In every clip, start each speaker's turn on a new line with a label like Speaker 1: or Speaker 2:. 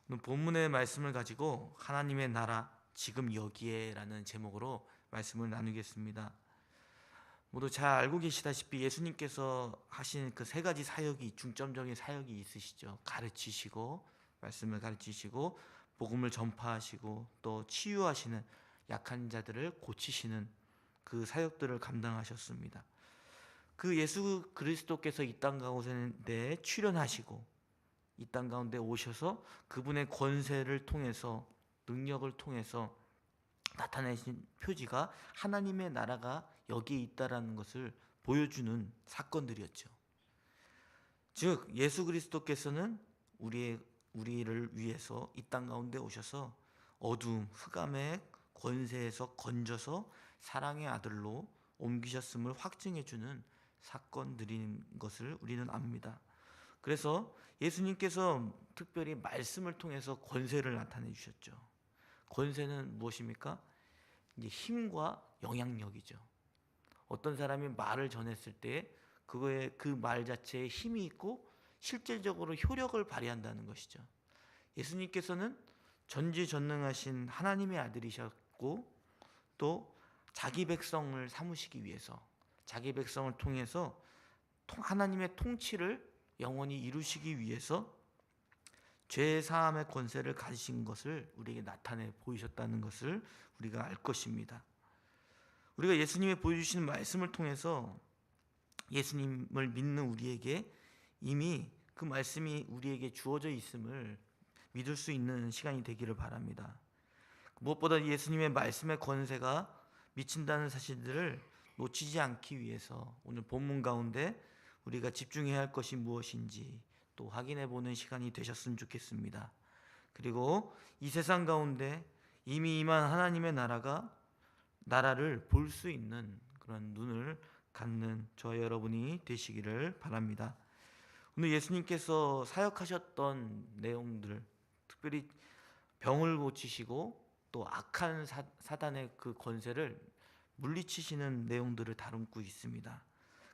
Speaker 1: 오늘 본문의 말씀을 가지고 하나님의 나라 지금 여기에라는 제목으로 말씀을 나누겠습니다. 모두 잘 알고 계시다시피 예수님께서 하신 그 세 가지 사역이 중점적인 사역이 있으시죠. 가르치시고 말씀을 가르치시고 복음을 전파하시고 또 치유하시는 약한 자들을 고치시는 그 사역들을 감당하셨습니다. 그 예수 그리스도께서 이 땅 가운데 출현하시고 이 땅 가운데 오셔서 그분의 권세를 통해서 능력을 통해서 나타내신 표지가 하나님의 나라가 여기에 있다라는 것을 보여주는 사건들이었죠. 즉 예수 그리스도께서는 우리를 위해서 이 땅 가운데 오셔서 어두움, 흑암의 권세에서 건져서 사랑의 아들로 옮기셨음을 확증해 주는 사건들인 것을 우리는 압니다. 그래서 예수님께서 특별히 말씀을 통해서 권세를 나타내 주셨죠. 권세는 무엇입니까? 이제 힘과 영향력이죠. 어떤 사람이 말을 전했을 때 그거에 그 말 자체에 힘이 있고 실질적으로 효력을 발휘한다는 것이죠. 예수님께서는 전지전능하신 하나님의 아들이셨고 또 자기 백성을 삼으시기 위해서 자기 백성을 통해서 하나님의 통치를 영원히 이루시기 위해서 죄 사함의 권세를 가지신 것을 우리에게 나타내 보이셨다는 것을 우리가 알 것입니다. 우리가 예수님이 보여주시는 말씀을 통해서 예수님을 믿는 우리에게 이미 그 말씀이 우리에게 주어져 있음을 믿을 수 있는 시간이 되기를 바랍니다. 무엇보다 예수님의 말씀의 권세가 미친다는 사실들을 놓치지 않기 위해서 오늘 본문 가운데 우리가 집중해야 할 것이 무엇인지 또 확인해 보는 시간이 되셨으면 좋겠습니다. 그리고 이 세상 가운데 이미 임한 하나님의 나라를 볼 수 있는 그런 눈을 갖는 저와 여러분이 되시기를 바랍니다. 오늘 예수님께서 사역하셨던 내용들, 특별히 병을 고치시고 또 악한 사단의 그 권세를 물리치시는 내용들을 다루고 있습니다.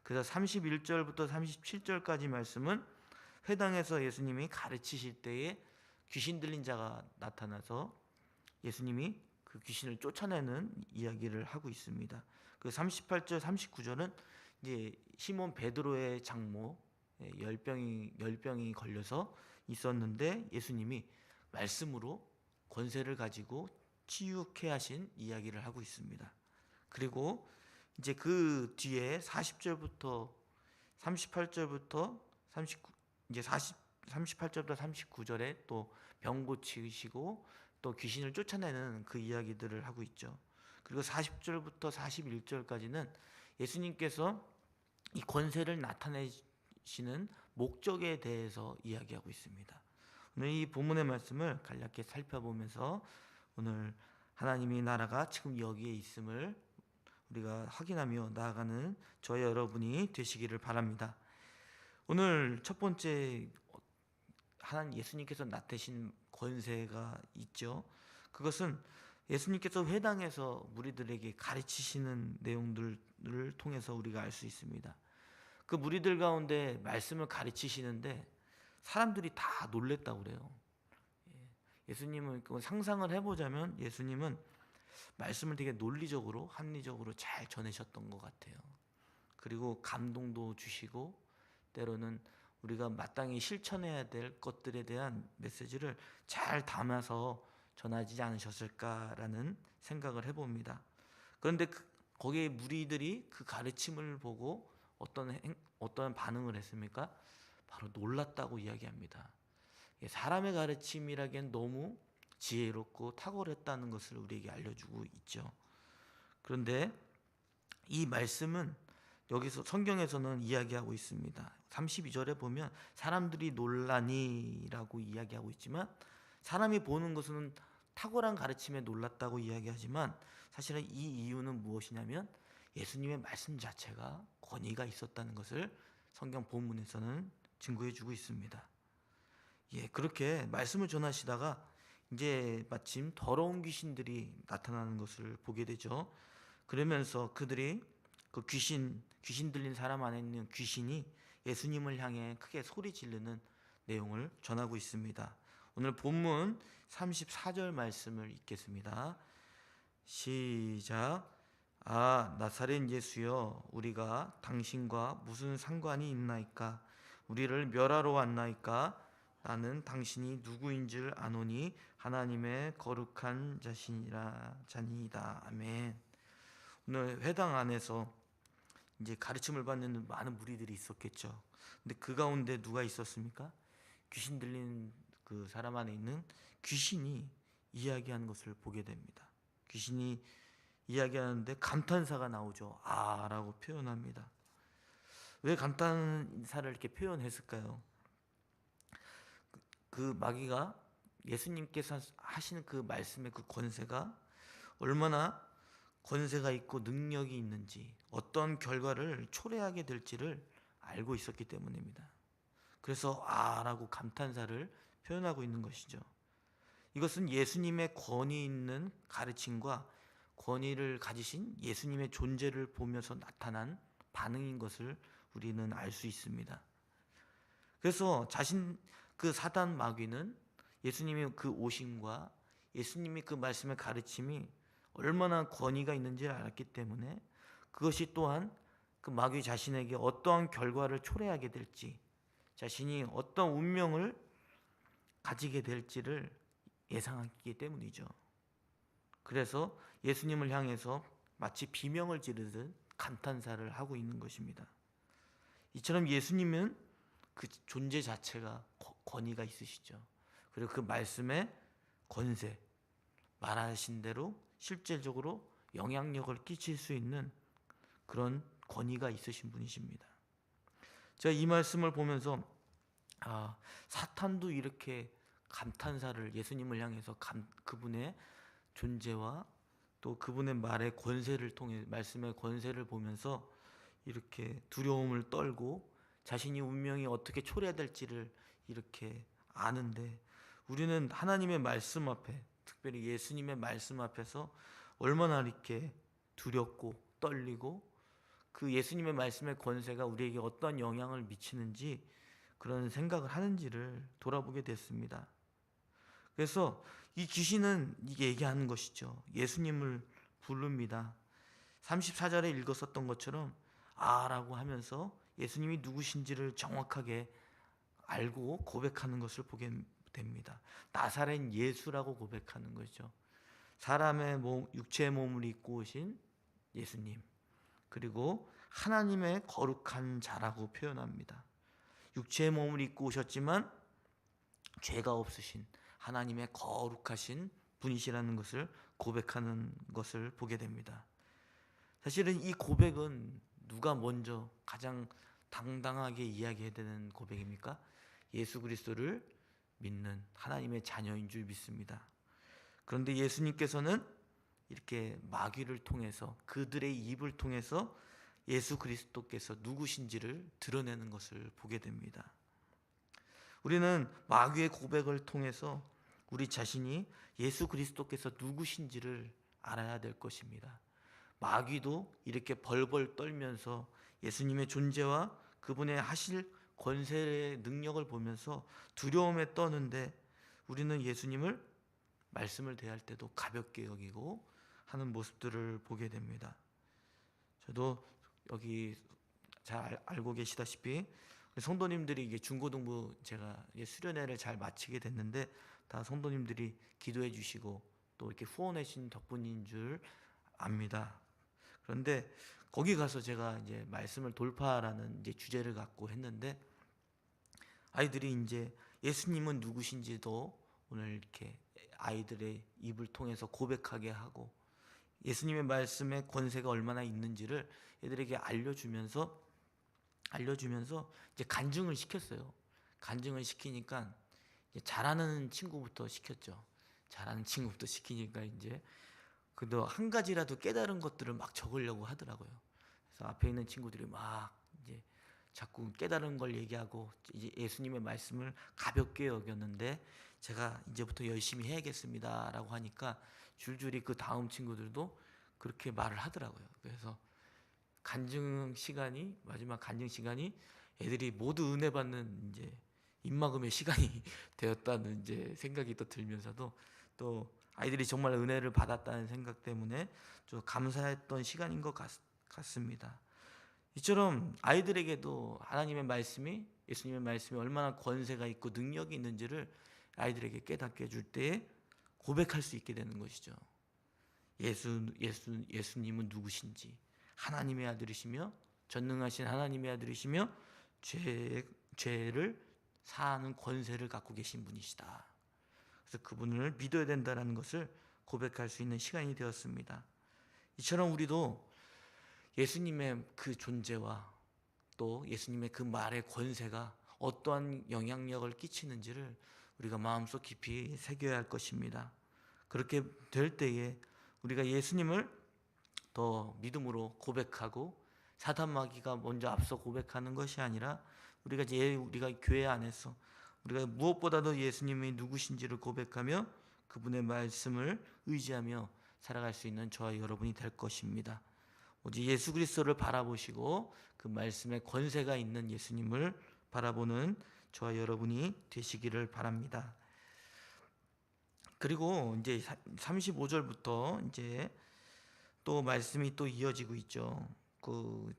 Speaker 1: 그래서 31절부터 37절까지 말씀은 회당에서 예수님이 가르치실 때에 귀신 들린 자가 나타나서 예수님이 그 귀신을 쫓아내는 이야기를 하고 있습니다. 그 38절, 39절은 이제 시몬 베드로의 장모 열병이 걸려서 있었는데 예수님이 말씀으로 권세를 가지고 치유케 하신 이야기를 하고 있습니다. 그리고 이제 그 뒤에 40절부터 38절부터 39 이제 38절부터 39절에 또 병 고치시고 또 귀신을 쫓아내는 그 이야기들을 하고 있죠. 그리고 40절부터 41절까지는 예수님께서 이 권세를 나타내시는 목적에 대해서 이야기하고 있습니다. 오늘 이 본문의 말씀을 간략히 살펴보면서 오늘 하나님의 나라가 지금 여기에 있음을 우리가 확인하며 나아가는 저와 여러분이 되시기를 바랍니다. 오늘 첫 번째 하나님 예수님께서 나타내신 권세가 있죠. 그것은 예수님께서 회당에서 무리들에게 가르치시는 내용들을 통해서 우리가 알 수 있습니다. 그 무리들 가운데 말씀을 가르치시는데 사람들이 다 놀랬다고 그래요. 예수님은 상상을 해보자면 예수님은 말씀을 되게 논리적으로 합리적으로 잘 전하셨던 것 같아요. 그리고 감동도 주시고 때로는 우리가 마땅히 실천해야 될 것들에 대한 메시지를 잘 담아서 전하지 않으셨을까라는 생각을 해봅니다. 그런데 거기에 무리들이 그 가르침을 보고 어떤 반응을 했습니까? 바로 놀랐다고 이야기합니다. 사람의 가르침이라기엔 너무 지혜롭고 탁월했다는 것을 우리에게 알려주고 있죠. 그런데 이 말씀은 여기서 성경에서는 이야기하고 있습니다. 32절에 보면 사람들이 놀라니라고 이야기하고 있지만 사람이 보는 것은 탁월한 가르침에 놀랐다고 이야기하지만 사실은 이 이유는 무엇이냐면 예수님의 말씀 자체가 권위가 있었다는 것을 성경 본문에서는 증거해주고 있습니다. 그렇게 말씀을 전하시다가 이제 마침 더러운 귀신들이 나타나는 것을 보게 되죠. 그러면서 그들이 그 귀신 들린 사람 안에 있는 귀신이 예수님을 향해 크게 소리 지르는 내용을 전하고 있습니다. 오늘 본문 34절 말씀을 읽겠습니다. 시작. 아, 나사렛 예수여, 우리가 당신과 무슨 상관이 있나이까? 우리를 멸하러 왔나이까? 나는 당신이 누구인 줄 아노니 하나님의 거룩한 자니이다. 아멘. 오늘 회당 안에서 이제 가르침을 받는 많은 무리들이 있었겠죠. 근데 그 가운데 누가 있었습니까? 귀신 들린 그 사람 안에 있는 귀신이 이야기하는 것을 보게 됩니다. 귀신이 이야기하는데 감탄사가 나오죠. 아 라고 표현합니다. 왜 감탄사를 이렇게 표현했을까요? 그 마귀가 예수님께서 하시는 그 말씀의 그 권세가 얼마나 권세가 있고 능력이 있는지, 어떤 결과를 초래하게 될지를 알고 있었기 때문입니다. 그래서 아라고 감탄사를 표현하고 있는 것이죠. 이것은 예수님의 권위 있는 가르침과 권위를 가지신 예수님의 존재를 보면서 나타난 반응인 것을 우리는 알 수 있습니다. 그래서 그 사단 마귀는 예수님의 그 오심과 예수님이 그 말씀의 가르침이 얼마나 권위가 있는지 알았기 때문에 그것이 또한 그 마귀 자신에게 어떠한 결과를 초래하게 될지, 자신이 어떤 운명을 가지게 될지를 예상했기 때문이죠. 그래서 예수님을 향해서 마치 비명을 지르듯 감탄사를 하고 있는 것입니다. 이처럼 예수님은 그 존재 자체가 권위가 있으시죠. 그리고 그 말씀의 권세, 말하신 대로 실질적으로 영향력을 끼칠 수 있는 그런 권위가 있으신 분이십니다. 제가 이 말씀을 보면서 사탄도 이렇게 감탄사를 예수님을 향해서 그분의 존재와 또 그분의 말의 권세를 통해 말씀의 권세를 보면서 이렇게 두려움을 떨고 자신이 운명이 어떻게 초래될지를 이렇게 아는데, 우리는 하나님의 말씀 앞에, 특별히 예수님의 말씀 앞에서 얼마나 이렇게 두렵고 떨리고 그 예수님의 말씀의 권세가 우리에게 어떤 영향을 미치는지 그런 생각을 하는지를 돌아보게 됐습니다. 그래서 이 귀신은 이게 얘기하는 것이죠. 예수님을 부릅니다. 34절에 읽었었던 것처럼 아라고 하면서 예수님이 누구신지를 정확하게 알고 고백하는 것을 보게 됩니다. 나사렛 예수라고 고백하는 거죠. 사람의 육체의 몸을 입고 오신 예수님, 그리고 하나님의 거룩한 자라고 표현합니다. 육체의 몸을 입고 오셨지만 죄가 없으신 하나님의 거룩하신 분이시라는 것을 고백하는 것을 보게 됩니다. 사실은 이 고백은 누가 먼저 가장 당당하게 이야기해야 되는 고백입니까? 예수 그리스도를 믿는 하나님의 자녀인 줄 믿습니다. 그런데 예수님께서는 이렇게 마귀를 통해서, 그들의 입을 통해서 예수 그리스도께서 누구신지를 드러내는 것을 보게 됩니다. 우리는 마귀의 고백을 통해서 우리 자신이 예수 그리스도께서 누구신지를 알아야 될 것입니다. 마귀도 이렇게 벌벌 떨면서 예수님의 존재와 그분의 하실 권세의 능력을 보면서 두려움에 떠는데, 우리는 예수님을 말씀을 대할 때도 가볍게 여기고 하는 모습들을 보게 됩니다. 저도 여기 잘 알고 계시다시피 성도님들이 이게 중고등부 제가 수련회를 잘 마치게 됐는데 다 성도님들이 기도해 주시고 또 이렇게 후원해 주신 덕분인 줄 압니다. 그런데 거기 가서 제가 이제 말씀을 돌파라는 이제 주제를 갖고 했는데, 아이들이 이제 예수님은 누구신지도 오늘 이렇게 아이들의 입을 통해서 고백하게 하고 예수님의 말씀의 권세가 얼마나 있는지를 애들에게 알려주면서 이제 간증을 시켰어요. 간증을 시키니까 이제 잘하는 친구부터 시켰죠. 잘하는 친구부터 시키니까 이제 그래도 한 가지라도 깨달은 것들을 막 적으려고 하더라고요. 그래서 앞에 있는 친구들이 막 이제 자꾸 깨달은 걸 얘기하고 이제 예수님의 말씀을 가볍게 여겼는데, 제가 이제부터 열심히 해야겠습니다라고 하니까 줄줄이 그 다음 친구들도 그렇게 말을 하더라고요. 그래서 마지막 간증 시간이 애들이 모두 은혜 받는 이제 입막음의 시간이 되었다는 이제 생각이 또 들면서도, 또 아이들이 정말 은혜를 받았다는 생각 때문에 좀 감사했던 시간인 것 같습니다. 이처럼 아이들에게도 하나님의 말씀이, 예수님의 말씀이 얼마나 권세가 있고 능력이 있는지를 아이들에게 깨닫게 해줄 때에 고백할 수 있게 되는 것이죠. 예수님은 누구신지, 하나님의 아들이시며 전능하신 하나님의 아들이시며 죄를 사하는 권세를 갖고 계신 분이시다. 그래서 그분을 믿어야 된다는 것을 고백할 수 있는 시간이 되었습니다. 이처럼 우리도 예수님의 그 존재와 또 예수님의 그 말의 권세가 어떠한 영향력을 끼치는지를 우리가 마음속 깊이 새겨야 할 것입니다. 그렇게 될 때에 우리가 예수님을 더 믿음으로 고백하고, 사단 마귀가 먼저 앞서 고백하는 것이 아니라 우리가 교회 안에서 우리가 무엇보다도 예수님이 누구신지를 고백하며 그분의 말씀을 의지하며 살아갈 수 있는 저와 여러분이 될 것입니다. 오직 예수 그리스도를 바라보시고 그 말씀에 권세가 있는 예수님을 바라보는 저와 여러분이 되시기를 바랍니다. 그리고 이제 35절부터 이제 또 말씀이 또 이어지고 있죠. 그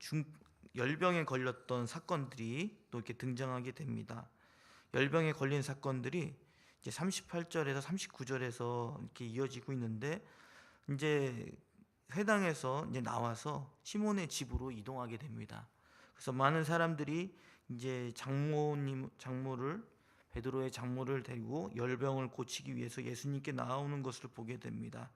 Speaker 1: 열병에 걸렸던 사건들이 또 이렇게 등장하게 됩니다. 열병에 걸린 사건들이 이제 38절에서 39절에서 이렇게 이어지고 있는데, 이제 회당에서 이제 나와서 시몬의 집으로 이동하게 됩니다. 그래서 많은 사람들이 이제 베드로의 장모를 데리고 열병을 고치기 위해서 예수님께 나오는 것을 보게 됩니다.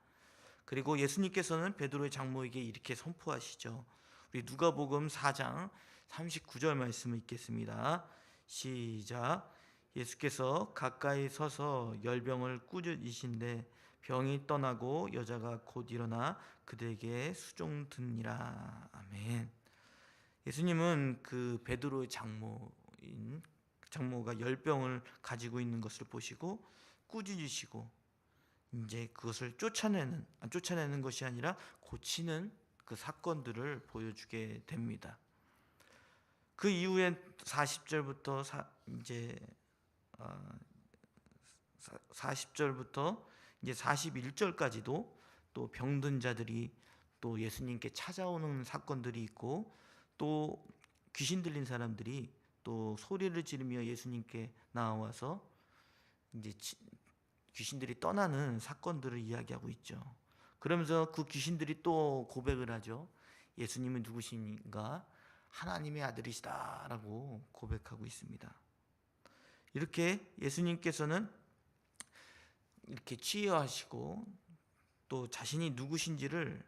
Speaker 1: 그리고 예수님께서는 베드로의 장모에게 이렇게 선포하시죠. 우리 누가복음 4장 39절 말씀을 읽겠습니다. 시작. 예수께서 가까이 서서 열병을 꾸짖으신데 병이 떠나고 여자가 곧 일어나 그들에게 수종드니라. 아멘. 예수님은 그 베드로의 장모가 열병을 가지고 있는 것을 보시고 꾸짖으시고, 이제 그것을 쫓아내는 것이 아니라 고치는 그 사건들을 보여주게 됩니다. 그 이후에 40절부터 이제 40절부터 이제 41절까지도 또 병든 자들이 또 예수님께 찾아오는 사건들이 있고, 또 귀신 들린 사람들이 또 소리를 지르며 예수님께 나와서 이제 귀신들이 떠나는 사건들을 이야기하고 있죠. 그러면서 그 귀신들이 또 고백을 하죠. 예수님은 누구신가? 하나님의 아들이시다라고 고백하고 있습니다. 이렇게 예수님께서는 이렇게 치유하시고 또 자신이 누구신지를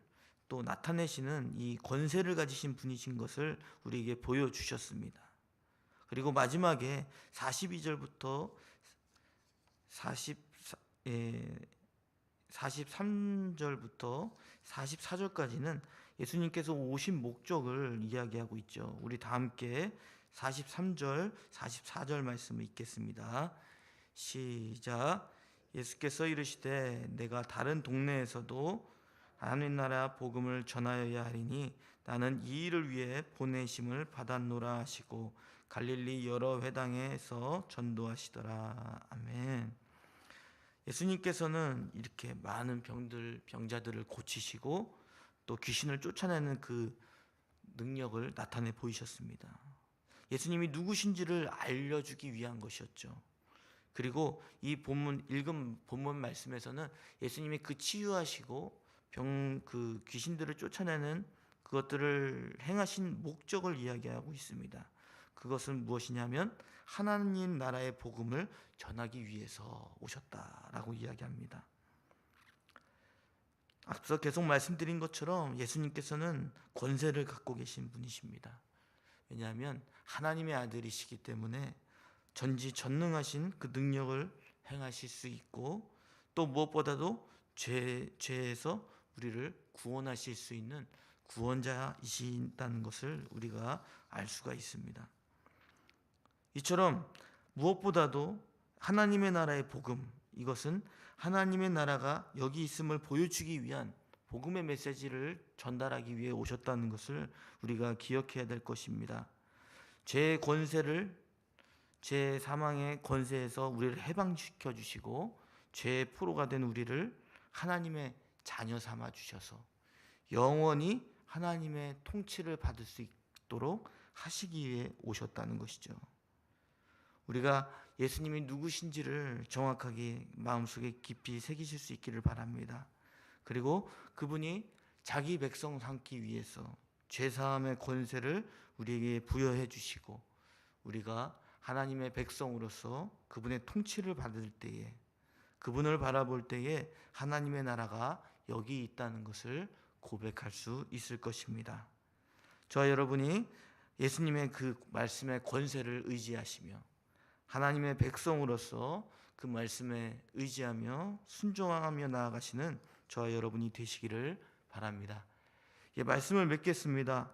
Speaker 1: 또 나타내시는 이 권세를 가지신 분이신 것을 우리에게 보여주셨습니다. 그리고 마지막에 42절부터 43절부터 44절까지는 예수님께서 오신 목적을 이야기하고 있죠. 우리 다 함께 43절, 44절 말씀을 읽겠습니다. 시작. 예수께서 이르시되 내가 다른 동네에서도 하나님 나라 복음을 전하여야 하리니 나는 이 일을 위해 보내심을 받았노라 하시고 갈릴리 여러 회당에서 전도하시더라. 아멘. 예수님께서는 이렇게 많은 병자들을 고치시고 또 귀신을 쫓아내는 그 능력을 나타내 보이셨습니다. 예수님이 누구신지를 알려주기 위한 것이었죠. 그리고 이 읽은 본문 말씀에서는 예수님이 그 치유하시고 그 귀신들을 쫓아내는 그것들을 행하신 목적을 이야기하고 있습니다. 그것은 무엇이냐면 하나님 나라의 복음을 전하기 위해서 오셨다라고 이야기합니다. 앞서 계속 말씀드린 것처럼 예수님께서는 권세를 갖고 계신 분이십니다. 왜냐하면 하나님의 아들이시기 때문에 전지전능하신 그 능력을 행하실 수 있고, 또 무엇보다도 죄에서 우리를 구원하실 수 있는 구원자이신다는 것을 우리가 알 수가 있습니다. 이처럼 무엇보다도 하나님의 나라의 복음, 이것은 하나님의 나라가 여기 있음을 보여주기 위한 복음의 메시지를 전달하기 위해 오셨다는 것을 우리가 기억해야 될 것입니다. 죄의 권세를 죄 사망의 권세에서 우리를 해방시켜 주시고 죄의 포로가 된 우리를 하나님의 자녀 삼아 주셔서 영원히 하나님의 통치를 받을 수 있도록 하시기 위해 오셨다는 것이죠. 우리가 예수님이 누구신지를 정확하게 마음속에 깊이 새기실 수 있기를 바랍니다. 그리고 그분이 자기 백성 삼기 위해서 죄사함의 권세를 우리에게 부여해 주시고 우리가 하나님의 백성으로서 그분의 통치를 받을 때에, 그분을 바라볼 때에 하나님의 나라가 여기 있다는 것을 고백할 수 있을 것입니다. 저와 여러분이 예수님의 그 말씀의 권세를 의지하시며 하나님의 백성으로서 그 말씀에 의지하며 순종하며 나아가시는 저와 여러분이 되시기를 바랍니다. 말씀을 맺겠습니다.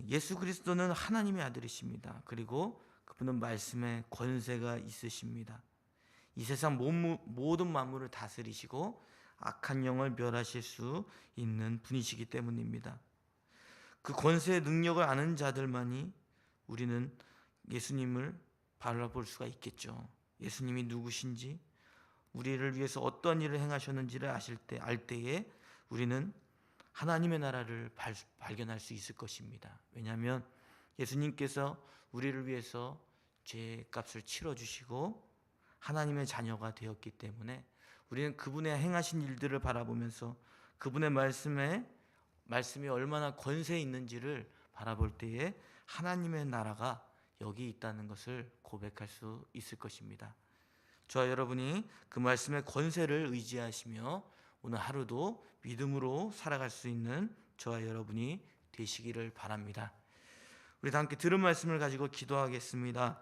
Speaker 1: 예수 그리스도는 하나님의 아들이십니다. 그리고 그분은 말씀에 권세가 있으십니다. 이 세상 모든 만물을 다스리시고 악한 영을 멸하실 수 있는 분이시기 때문입니다. 그 권세의 능력을 아는 자들만이 우리는 예수님을 바라볼 수가 있겠죠. 예수님이 누구신지, 우리를 위해서 어떤 일을 행하셨는지를 알 때에 우리는 하나님의 나라를 발견할 수 있을 것입니다. 왜냐하면 예수님께서 우리를 위해서 죄의 값을 치러주시고 하나님의 자녀가 되었기 때문에 우리는 그분의 행하신 일들을 바라보면서 그분의 말씀이 얼마나 권세 있는지를 바라볼 때에 하나님의 나라가 여기 있다는 것을 고백할 수 있을 것입니다. 저와 여러분이 그 말씀의 권세를 의지하시며 오늘 하루도 믿음으로 살아갈 수 있는 저와 여러분이 되시기를 바랍니다. 우리 다 함께 들은 말씀을 가지고 기도하겠습니다.